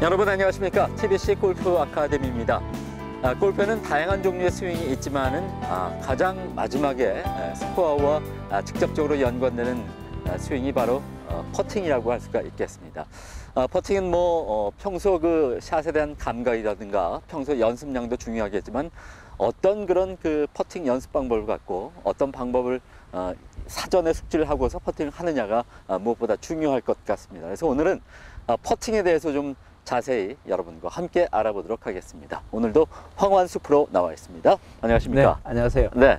여러분 안녕하십니까? TBC 골프 아카데미입니다. 골프에는 다양한 종류의 스윙이 있지만은 가장 마지막에 스코어와 직접적으로 연관되는 스윙이 바로 퍼팅이라고 할 수가 있겠습니다. 퍼팅은 평소 그 샷에 대한 감각이라든가 평소 연습량도 중요하겠지만 어떤 그런 그 퍼팅 연습 방법을 갖고 어떤 방법을 사전에 숙지를 하고서 퍼팅을 하느냐가 무엇보다 중요할 것 같습니다. 그래서 오늘은 퍼팅에 대해서 좀 자세히 여러분과 함께 알아보도록 하겠습니다. 오늘도 황완수 프로 나와 있습니다. 안녕하십니까? 네, 안녕하세요. 네.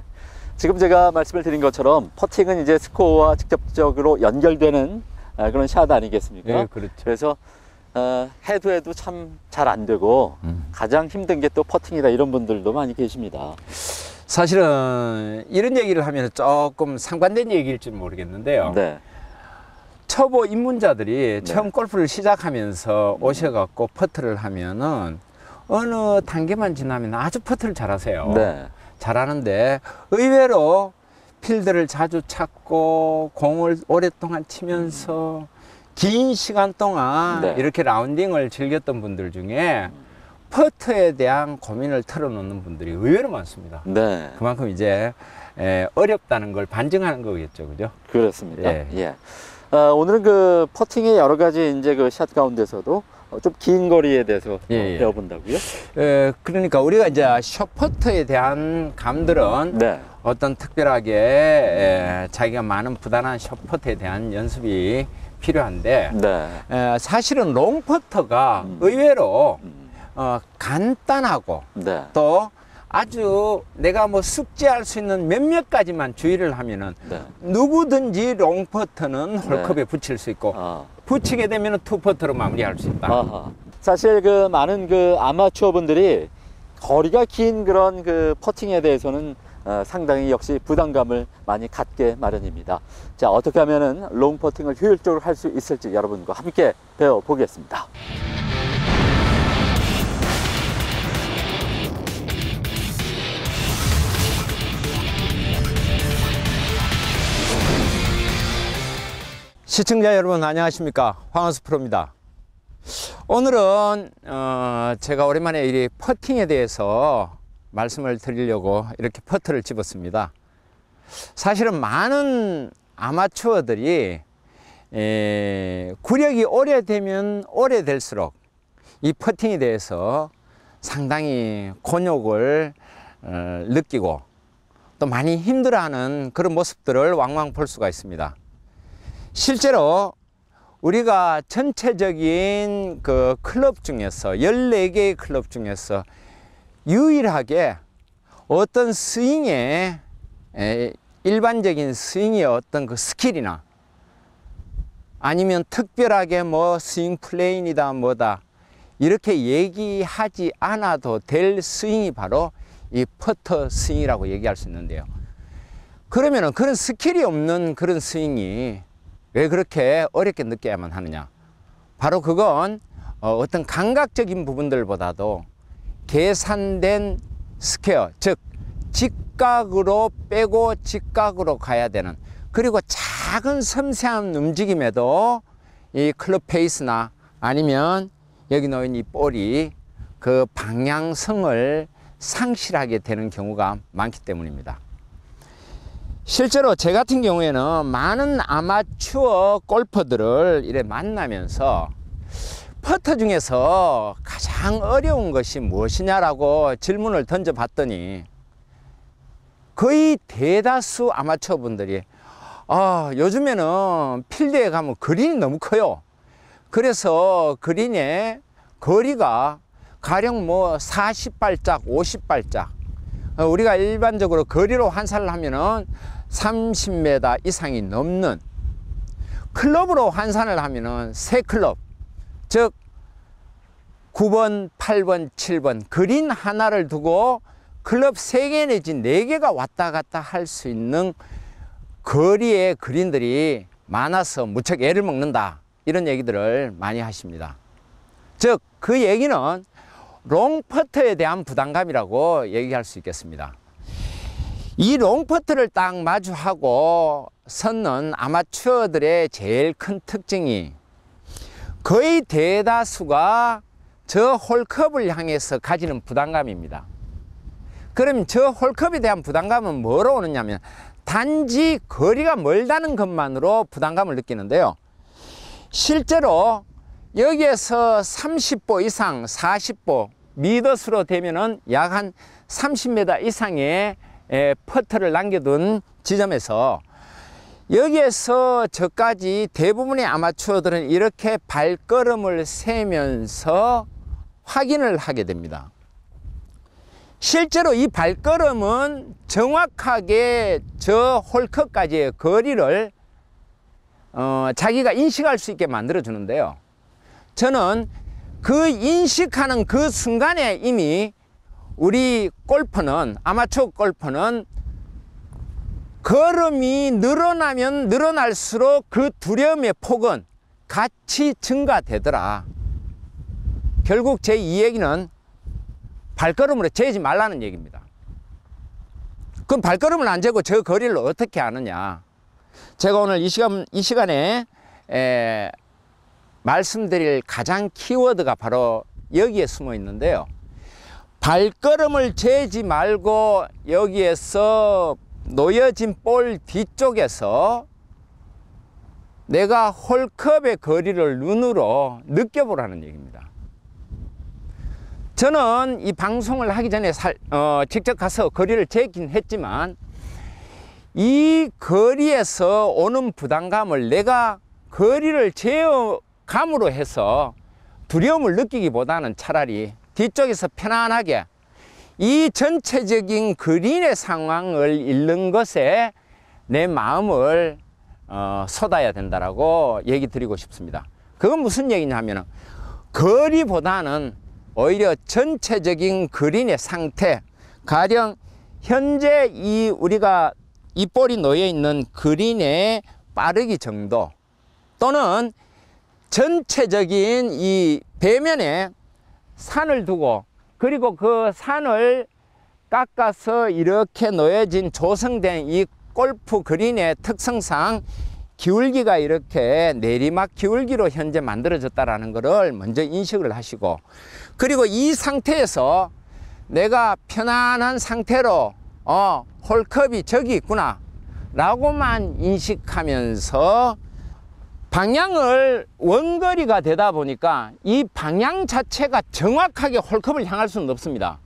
지금 제가 말씀을 드린 것처럼 퍼팅은 이제 스코어와 직접적으로 연결되는 그런 샷 아니겠습니까? 네, 그렇죠. 그래서 해도 참 잘 안 되고 가장 힘든 게 또 퍼팅이다 이런 분들도 많이 계십니다. 사실은 이런 얘기를 하면 조금 상반된 얘기일지 모르겠는데요. 네. 초보 입문자들이 네. 처음 골프를 시작하면서 오셔갖고 퍼트를 하면은 어느 단계만 지나면 아주 퍼트를 잘하세요. 네. 잘하는데 의외로 필드를 자주 찾고 공을 오랫동안 치면서 긴 시간 동안 네. 이렇게 라운딩을 즐겼던 분들 중에 퍼트에 대한 고민을 털어놓는 분들이 의외로 많습니다. 네. 그만큼 이제 어렵다는 걸 반증하는 거겠죠, 그죠? 그렇습니다. 예. 예. 오늘은 그 퍼팅의 여러 가지 이제 그 샷 가운데서도 좀 긴 거리에 대해서 예. 배워본다고요? 그러니까 우리가 이제 숏퍼트에 대한 감들은 네. 어떤 특별하게 자기가 많은 부단한 숏퍼트에 대한 연습이 필요한데 네. 사실은 롱퍼터가 의외로 간단하고 네. 또 아주 내가 숙지할 수 있는 몇몇 가지만 주의를 하면은 네. 누구든지 롱퍼터는 홀컵에 네. 붙일 수 있고 붙이게 되면 투퍼터로 마무리할 수 있다. 아하. 사실 그 많은 그 아마추어 분들이 거리가 긴 그런 그 퍼팅에 대해서는 상당히 역시 부담감을 많이 갖게 마련입니다. 자, 어떻게 하면은 롱 퍼팅을 효율적으로 할 수 있을지 여러분과 함께 배워보겠습니다. 시청자 여러분 안녕하십니까, 황완수 프로입니다. 오늘은 제가 오랜만에 이 퍼팅에 대해서 말씀을 드리려고 이렇게 퍼트를 집었습니다. 사실은 많은 아마추어들이 구력이 오래되면 오래될수록 이 퍼팅에 대해서 상당히 곤욕을 느끼고 또 많이 힘들어하는 그런 모습들을 왕왕 볼 수가 있습니다. 실제로 우리가 전체적인 그 클럽 중에서 14개의 클럽 중에서 유일하게 어떤 스윙에 일반적인 스윙의 어떤 그 스킬이나 아니면 특별하게 스윙 플레인이다 뭐다 이렇게 얘기하지 않아도 될 스윙이 바로 이 퍼터 스윙이라고 얘기할 수 있는데요. 그러면은 그런 스킬이 없는 그런 스윙이 왜 그렇게 어렵게 느껴야만 하느냐? 바로 그건 어떤 감각적인 부분들보다도 계산된 스퀘어, 즉 직각으로 빼고 직각으로 가야 되는, 그리고 작은 섬세한 움직임에도 이 클럽 페이스나 아니면 여기 놓인 이 볼이 그 방향성을 상실하게 되는 경우가 많기 때문입니다. 실제로 제 같은 경우에는 많은 아마추어 골퍼들을 이래 만나면서 퍼터 중에서 가장 어려운 것이 무엇이냐라고 질문을 던져봤더니 거의 대다수 아마추어 분들이 요즘에는 필드에 가면 그린이 너무 커요. 그래서 그린의 거리가 가령 40발짝, 50발짝, 우리가 일반적으로 거리로 환산을 하면은 30m 이상이 넘는, 클럽으로 환산을 하면은 3클럽, 즉 9번, 8번, 7번 그린 하나를 두고 클럽 3개 내지 4개가 왔다 갔다 할 수 있는 거리의 그린들이 많아서 무척 애를 먹는다, 이런 얘기들을 많이 하십니다. 즉 그 얘기는 롱퍼터에 대한 부담감이라고 얘기할 수 있겠습니다. 이 롱퍼트를 딱 마주하고 섰는 아마추어들의 제일 큰 특징이 거의 대다수가 저 홀컵을 향해서 가지는 부담감입니다. 그럼 저 홀컵에 대한 부담감은 뭐로 오느냐면 단지 거리가 멀다는 것만으로 부담감을 느끼는데요. 실제로 여기에서 30보 이상 40보 미더스로 되면은 약 한 30m 이상의 퍼트를 남겨둔 지점에서 여기에서 저까지 대부분의 아마추어들은 이렇게 발걸음을 세면서 확인을 하게 됩니다. 실제로 이 발걸음은 정확하게 저 홀컵까지의 거리를 자기가 인식할 수 있게 만들어 주는데요. 저는 그 인식하는 그 순간에 이미 우리 골퍼는, 아마추어 골퍼는 걸음이 늘어나면 늘어날수록 그 두려움의 폭은 같이 증가되더라. 결국 제 이 얘기는 발걸음으로 재지 말라는 얘기입니다. 그럼 발걸음을 안 재고 저 거리를 어떻게 아느냐. 제가 오늘 이 시간에 말씀드릴 가장 키워드가 바로 여기에 숨어 있는데요. 발걸음을 재지 말고 여기에서 놓여진 볼 뒤쪽에서 내가 홀컵의 거리를 눈으로 느껴보라는 얘기입니다. 저는 이 방송을 하기 전에 직접 가서 거리를 재긴 했지만 이 거리에서 오는 부담감을 내가 거리를 재어감으로 해서 두려움을 느끼기보다는 차라리 뒤쪽에서 편안하게 이 전체적인 그린의 상황을 읽는 것에 내 마음을 쏟아야 된다라고 얘기 드리고 싶습니다. 그건 무슨 얘기냐 하면 거리보다는 오히려 전체적인 그린의 상태, 가령 현재 우리가 이 볼이 놓여 있는 그린의 빠르기 정도 또는 전체적인 이 배면에 산을 두고 그리고 그 산을 깎아서 이렇게 놓여진 조성된 이 골프 그린의 특성상 기울기가 이렇게 내리막 기울기로 현재 만들어졌다라는 것을 먼저 인식을 하시고, 그리고 이 상태에서 내가 편안한 상태로 홀컵이 저기 있구나 라고만 인식하면서 방향을 원거리가 되다 보니까 이 방향 자체가 정확하게 홀컵을 향할 수는 없습니다.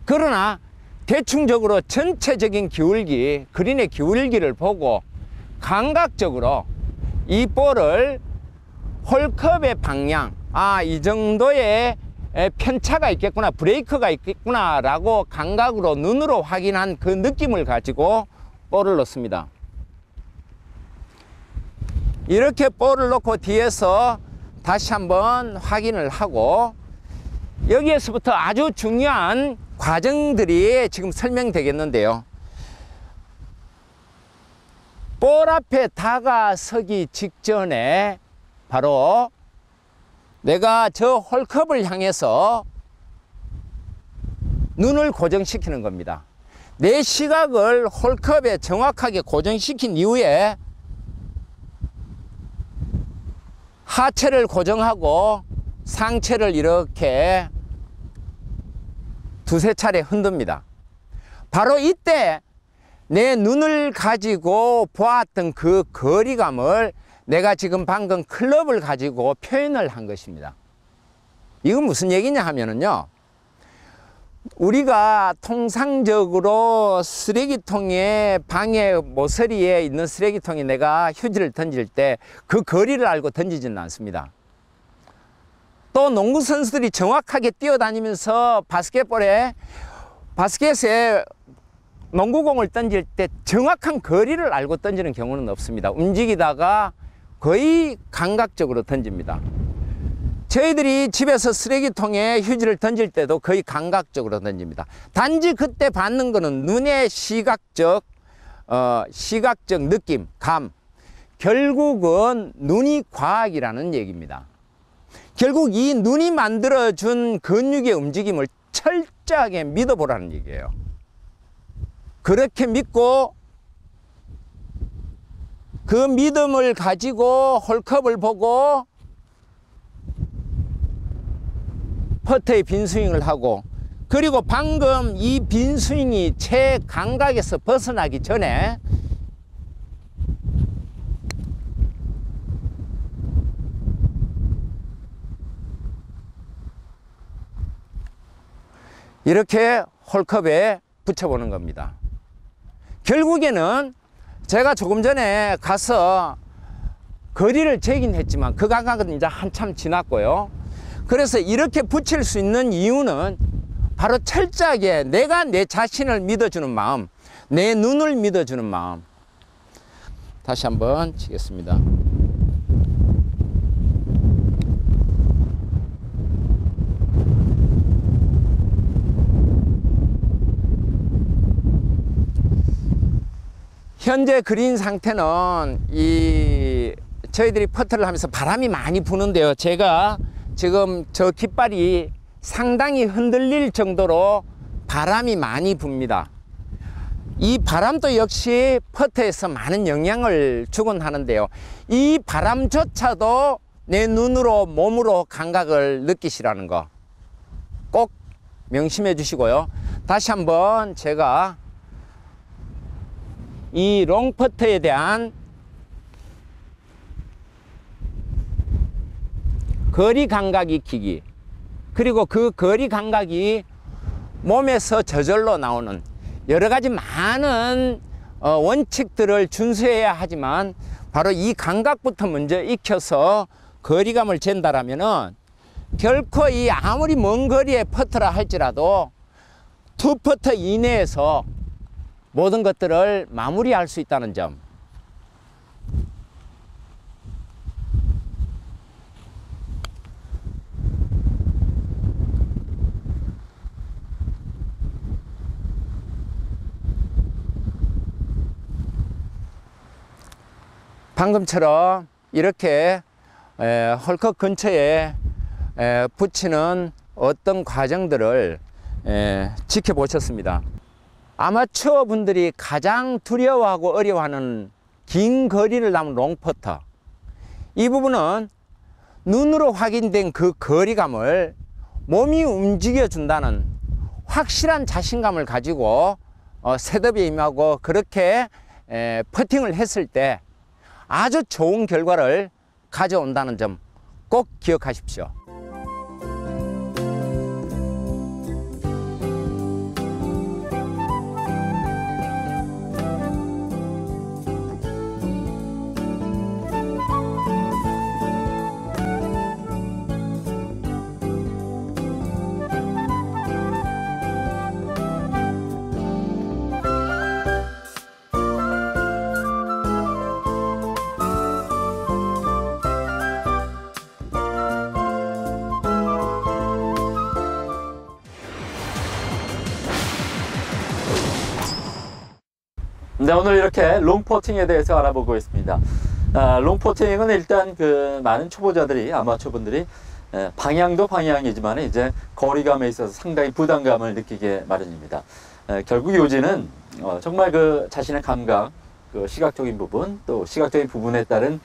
그러나 대충적으로 전체적인 기울기, 그린의 기울기를 보고 감각적으로 이 볼을 홀컵의 방향, 이 정도의 편차가 있겠구나, 브레이크가 있겠구나 라고 감각으로 눈으로 확인한 그 느낌을 가지고 볼을 넣습니다. 이렇게 볼을 놓고 뒤에서 다시 한번 확인을 하고, 여기에서부터 아주 중요한 과정들이 지금 설명되겠는데요. 볼 앞에 다가서기 직전에 바로 내가 저 홀컵을 향해서 눈을 고정시키는 겁니다. 내 시각을 홀컵에 정확하게 고정시킨 이후에 하체를 고정하고 상체를 이렇게 두세 차례 흔듭니다. 바로 이때 내 눈을 가지고 보았던 그 거리감을 내가 지금 방금 클럽을 가지고 표현을 한 것입니다. 이건 무슨 얘기냐 하면은요, 우리가 통상적으로 쓰레기통에 방에 모서리에 있는 쓰레기통에 내가 휴지를 던질 때 그 거리를 알고 던지지는 않습니다. 또 농구 선수들이 정확하게 뛰어다니면서 바스켓에 농구공을 던질 때 정확한 거리를 알고 던지는 경우는 없습니다. 움직이다가 거의 감각적으로 던집니다. 저희들이 집에서 쓰레기통에 휴지를 던질 때도 거의 감각적으로 던집니다. 단지 그때 받는 거는 눈의 시각적 느낌, 감. 결국은 눈이 과학이라는 얘기입니다. 결국 이 눈이 만들어준 근육의 움직임을 철저하게 믿어보라는 얘기예요. 그렇게 믿고 그 믿음을 가지고 홀컵을 보고 퍼터의 빈스윙을 하고, 그리고 방금 이 빈스윙이 채 감각에서 벗어나기 전에 이렇게 홀컵에 붙여보는 겁니다. 결국에는 제가 조금 전에 가서 거리를 재긴 했지만 그 감각은 이제 한참 지났고요. 그래서 이렇게 붙일 수 있는 이유는 바로 철저하게 내가 내 자신을 믿어주는 마음, 내 눈을 믿어주는 마음. 다시 한번 치겠습니다. 현재 그린 상태는 저희들이 퍼터를 하면서 바람이 많이 부는데요. 제가 지금 저 깃발이 상당히 흔들릴 정도로 바람이 많이 붑니다. 이 바람도 역시 퍼터에서 많은 영향을 주곤 하는데요. 이 바람조차도 내 눈으로 몸으로 감각을 느끼시라는 거 꼭 명심해 주시고요. 다시 한번 제가 이 롱퍼터에 대한 거리 감각 익히기, 그리고 그 거리 감각이 몸에서 저절로 나오는 여러 가지 많은 원칙들을 준수해야 하지만 바로 이 감각부터 먼저 익혀서 거리감을 잰다라면은 결코 이 아무리 먼 거리의 퍼터라 할지라도 투 퍼터 이내에서 모든 것들을 마무리할 수 있다는 점. 방금처럼 이렇게 홀컵 근처에 붙이는 어떤 과정들을 지켜보셨습니다. 아마추어 분들이 가장 두려워하고 어려워하는 긴 거리를 남은 롱퍼터, 이 부분은 눈으로 확인된 그 거리감을 몸이 움직여 준다는 확실한 자신감을 가지고 셋업에 임하고 그렇게 퍼팅을 했을 때 아주 좋은 결과를 가져온다는 점 꼭 기억하십시오. 네, 오늘 이렇게 롱퍼팅에 대해서 알아보고 있습니다. 롱퍼팅은 일단 그 많은 초보자들이, 아마추어분들이 방향도 방향이지만 이제 거리감에 있어서 상당히 부담감을 느끼게 마련입니다. 결국 요지는 정말 그 자신의 감각, 그 시각적인 부분, 또 시각적인 부분에 따른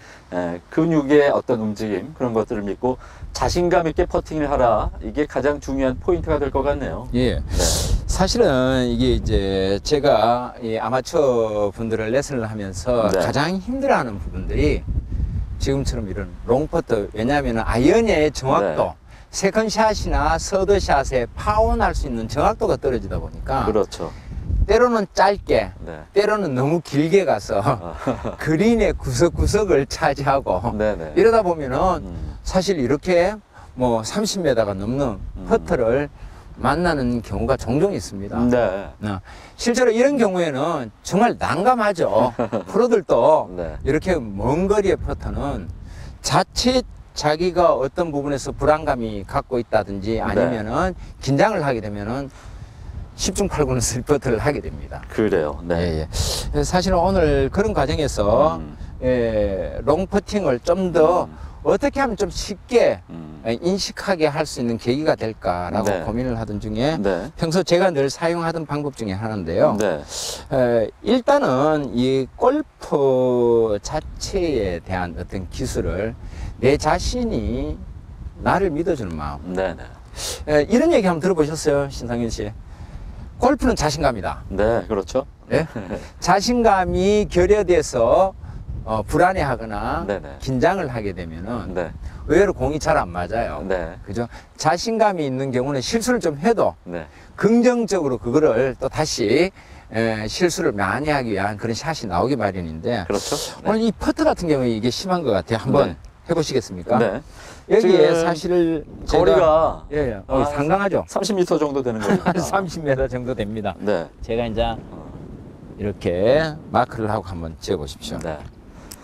근육의 어떤 움직임, 그런 것들을 믿고 자신감 있게 퍼팅을 하라. 이게 가장 중요한 포인트가 될 것 같네요. 예. 네. 사실은 이게 이제 제가 이 아마추어 분들을 레슨을 하면서 네. 가장 힘들어하는 부분들이 지금처럼 이런 롱퍼터, 왜냐하면 아이언의 정확도, 네. 세컨샷이나 서드샷에 파혼할 수 있는 정확도가 떨어지다 보니까 그렇죠. 때로는 짧게, 네. 때로는 너무 길게 가서 그린의 구석구석을 차지하고 네네. 이러다 보면은 사실 이렇게 뭐 30m가 넘는 퍼터를 만나는 경우가 종종 있습니다. 네. 실제로 이런 경우에는 정말 난감하죠. 프로들도 네. 이렇게 먼 거리의 퍼터는 자칫 자기가 어떤 부분에서 불안감이 갖고 있다든지 아니면은 긴장을 하게 되면은 10중 8구는 쓸 퍼터를 하게 됩니다. 그래요. 네. 예, 예. 사실은 오늘 그런 과정에서 롱퍼팅을 좀 더 어떻게 하면 좀 쉽게 인식하게 할 수 있는 계기가 될까라고 네. 고민을 하던 중에 네. 평소 제가 늘 사용하던 방법 중에 하나인데요. 네. 일단은 이 골프 자체에 대한 어떤 기술을 내 자신이 나를 믿어주는 마음. 네네. 이런 얘기 한번 들어보셨어요, 신상윤 씨? 골프는 자신감이다. 네, 그렇죠. 예? 자신감이 결여돼서 불안해하거나 네네. 긴장을 하게 되면은 네. 의외로 공이 잘 안 맞아요. 네. 그죠? 자신감이 있는 경우는 실수를 좀 해도 네. 긍정적으로 그거를 또 다시 실수를 많이 하기 위한 그런 샷이 나오기 마련인데 그렇죠. 네. 오늘 이 퍼트 같은 경우에 이게 심한 것 같아요. 한번 네. 해보시겠습니까? 네. 여기에 지금 사실 거리가 예, 예. 상당하죠. 30m 정도 되는 겁니다. 30m 정도 됩니다. 네. 제가 이제 이렇게 마크를 하고 한번 지어 보십시오. 네.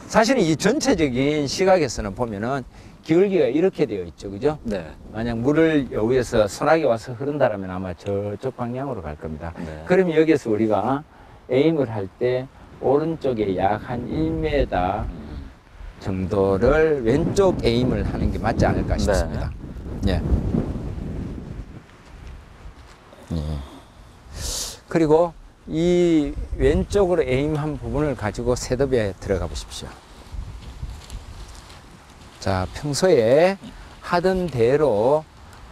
사실은 이 전체적인 시각에서는 보면은 기울기가 이렇게 되어 있죠. 그죠? 네. 만약 물을 여기에서 소나기 와서 흐른다면 아마 저쪽 방향으로 갈 겁니다. 네. 그러면 여기에서 우리가 에임을 할 때 오른쪽에 약 한 1m 정도를 왼쪽 에임을 하는 게 맞지 않을까 싶습니다. 예. 예. 그리고 이 왼쪽으로 에임한 부분을 가지고 셋업에 들어가 보십시오. 자, 평소에 하던 대로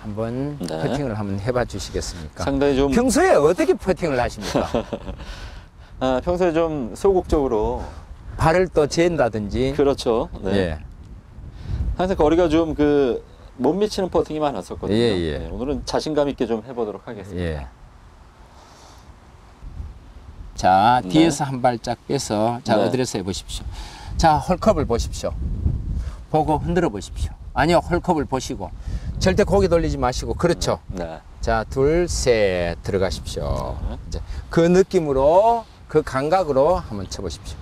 한번 네. 퍼팅을 한번 해봐 주시겠습니까? 상당히 좀 평소에 어떻게 퍼팅을 하십니까? 평소에 좀 소극적으로 발을 또 잰다든지. 그렇죠. 네. 예. 항상 거리가 좀 못 미치는 퍼팅이 많았었거든요. 예, 예. 네, 오늘은 자신감 있게 좀 해보도록 하겠습니다. 예. 자, 네. 뒤에서 한 발짝 빼서 자, 네. 어드레스 해 보십시오. 자, 홀컵을 보십시오. 보고 흔들어 보십시오. 아니요, 홀컵을 보시고 절대 고개 돌리지 마시고. 그렇죠. 네. 자, 둘, 셋 들어가십시오. 네. 이제 그 느낌으로, 그 감각으로 한번 쳐 보십시오.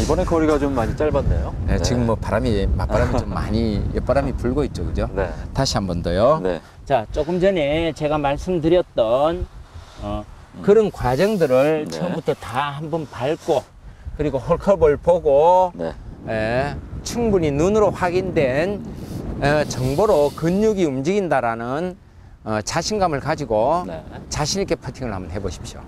이번에 거리가 좀 많이 짧았네요. 네, 지금 뭐 맞바람이 좀 많이, 옆바람이 불고 있죠. 그죠? 네. 다시 한 번 더요. 네. 자, 조금 전에 제가 말씀드렸던 그런 과정들을 네. 처음부터 다 한번 밟고, 그리고 홀컵을 보고 네. 충분히 눈으로 확인된 정보로 근육이 움직인다라는 자신감을 가지고 네. 자신 있게 퍼팅을 한번 해보십시오.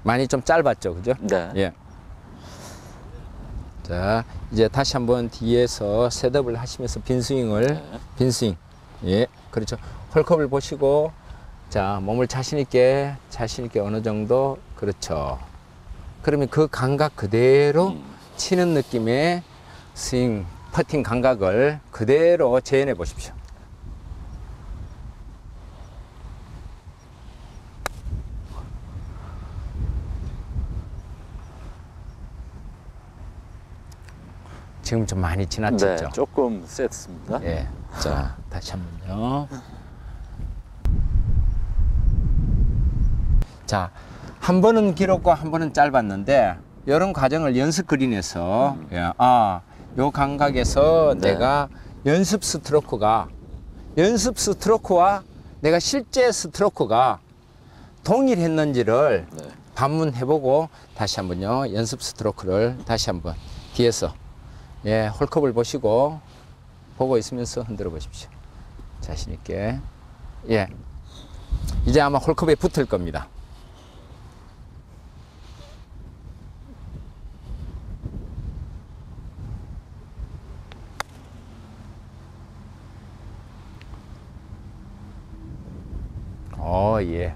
많이 좀 짧았죠, 그죠? 네. 예. 자, 이제 다시 한번 뒤에서 셋업을 하시면서 빈스윙을, 네. 빈스윙. 예, 그렇죠. 홀컵을 보시고, 자, 몸을 자신있게 어느 정도, 그렇죠. 그러면 그 감각 그대로 치는 느낌의 스윙, 퍼팅 감각을 그대로 재현해 보십시오. 지금 좀 많이 지나쳤죠? 네. 조금 셌습니다. 예. 자, 다시 한 번요. 자, 한 번은 길었고 한 번은 짧았는데, 이런 과정을 연습 그린에서, 예, 요 감각에서 네. 내가 연습 스트로크와 내가 실제 스트로크가 동일했는지를 네. 반문해보고, 다시 한 번요. 연습 스트로크를 다시 한번 뒤에서, 예, 홀컵을 보시고, 보고 있으면서 흔들어 보십시오. 자신있게. 예. 이제 아마 홀컵에 붙을 겁니다. 예.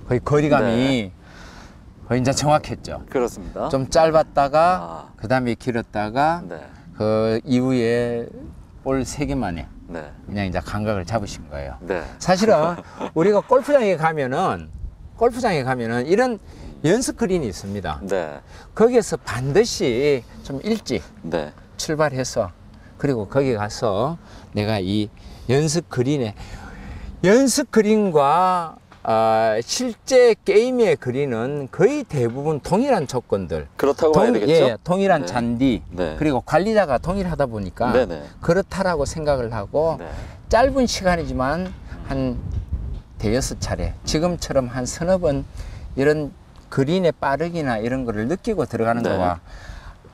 거의 거리감이 네. 거의 이제 정확했죠. 그렇습니다. 좀 짧았다가, 그 다음에 길었다가, 네. 그 이후에 볼 3개 만에 네. 그냥 이제 감각을 잡으신 거예요. 네. 사실은 우리가 골프장에 가면은 이런 연습 그린이 있습니다. 네. 거기에서 반드시 좀 일찍 네. 출발해서, 그리고 거기 가서 내가 이 연습 그린과 실제 게임의 그린은 거의 대부분 동일한 조건들, 그렇다고 봐야 되겠죠? 예, 동일한 네. 잔디, 네. 그리고 관리자가 동일하다 보니까 네네. 그렇다라고 생각을 하고, 네. 짧은 시간이지만 한 대여섯 차례, 지금처럼 한 서너 번 이런 그린의 빠르기나 이런 거를 느끼고 들어가는 네. 거와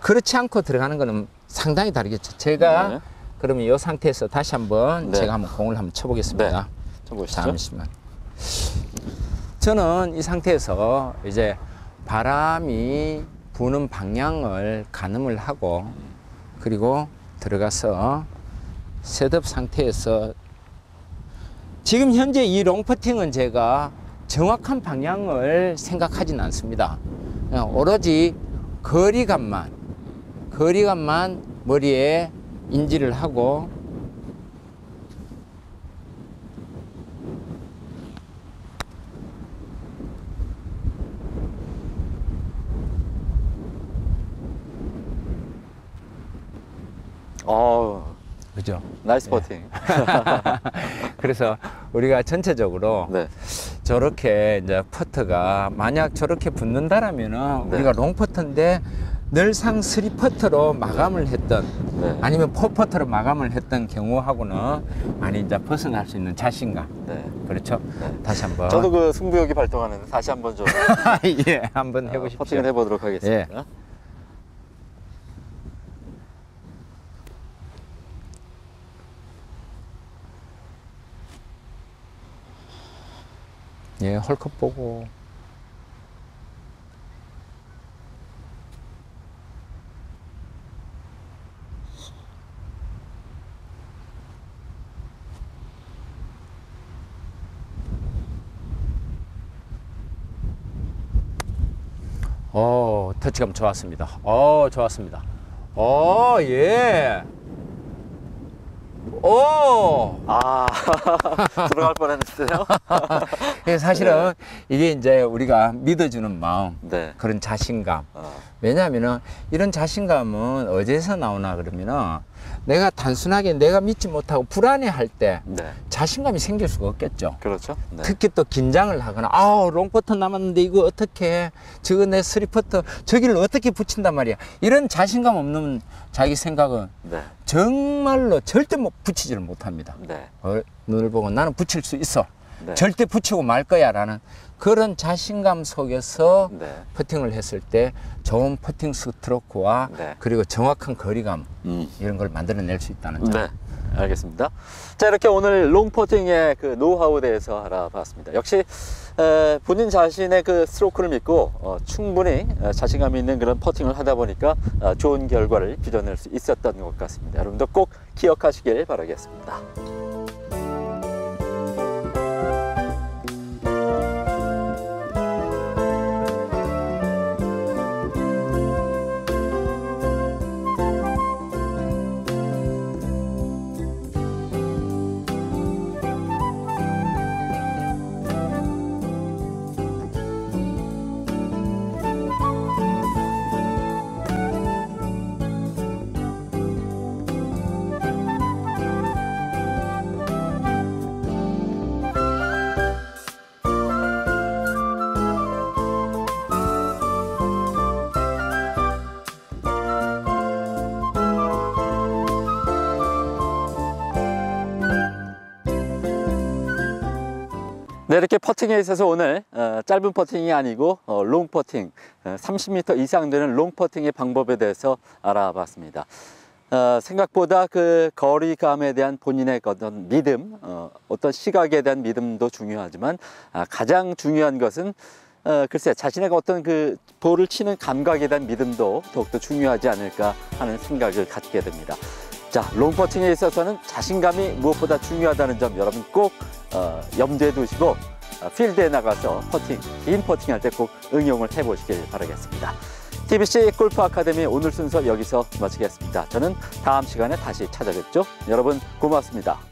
그렇지 않고 들어가는 거는 상당히 다르겠죠. 제가 네. 그러면 이 상태에서 다시 한번 네. 제가 한번 공을 한번 쳐보겠습니다. 좀 보시죠. 잠시만. 저는 이 상태에서 이제 바람이 부는 방향을 가늠을 하고 그리고 들어가서 셋업 상태에서 지금 현재 이 롱퍼팅은 제가 정확한 방향을 생각하진 않습니다. 그냥 오로지 거리감만 머리에 인지를 하고 그죠? 나이스 퍼팅. 그래서 우리가 전체적으로 네. 저렇게 이제 퍼터가 만약 저렇게 붙는다라면은 네. 우리가 롱퍼터인데 늘상 쓰리퍼터로 마감을 했던 네. 아니면 포퍼터로 마감을 했던 경우하고는 많이 이제 벗어날 수 있는 자신감. 네. 그렇죠? 네. 다시 한번. 저도 그 승부욕이 발동하는데 다시 한번 좀 예, 한번 해보십시오. 퍼팅을 해보도록 하겠습니다. 예, 홀컵 보고. 터치감 좋았습니다. 좋았습니다. 예. 들어갈 뻔했는데요. 예, 사실은 이게 이제 우리가 믿어주는 마음, 네. 그런 자신감. 왜냐하면은 이런 자신감은 어디에서 나오나 그러면은 내가 단순하게 내가 믿지 못하고 불안해할 때 네. 자신감이 생길 수가 없겠죠. 그렇죠. 네. 특히 또 긴장을 하거나 롱퍼터 남았는데 이거 어떻게 해? 저거 내 쓰리퍼터 저기를 어떻게 붙인단 말이야. 이런 자신감 없는 자기 생각은 네. 정말로 절대 붙이지를 못합니다. 네. 눈을 보고 나는 붙일 수 있어. 네. 절대 붙이고 말 거야 라는 그런 자신감 속에서 네. 퍼팅을 했을 때 좋은 퍼팅 스트로크와 네. 그리고 정확한 거리감 이런 걸 만들어낼 수 있다는 점. 네. 알겠습니다. 자, 이렇게 오늘 롱퍼팅의 그 노하우에 대해서 알아봤습니다. 역시 본인 자신의 그 스트로크를 믿고 충분히 자신감 있는 그런 퍼팅을 하다 보니까 좋은 결과를 빚어낼 수 있었던 것 같습니다. 여러분도 꼭 기억하시길 바라겠습니다. 네, 이렇게 퍼팅에 있어서 오늘 짧은 퍼팅이 아니고 롱 퍼팅, 30m 이상 되는 롱 퍼팅의 방법에 대해서 알아봤습니다. 생각보다 그 거리감에 대한 본인의 어떤 믿음, 어떤 시각에 대한 믿음도 중요하지만 가장 중요한 것은 글쎄 자신의 어떤 그 볼을 치는 감각에 대한 믿음도 더욱더 중요하지 않을까 하는 생각을 갖게 됩니다. 자, 롱 퍼팅에 있어서는 자신감이 무엇보다 중요하다는 점 여러분 꼭 염두에 두시고 필드에 나가서 퍼팅, 긴 퍼팅 할 때 꼭 응용을 해보시길 바라겠습니다. TBC 골프 아카데미 오늘 순서 여기서 마치겠습니다. 저는 다음 시간에 다시 찾아뵙죠. 여러분 고맙습니다.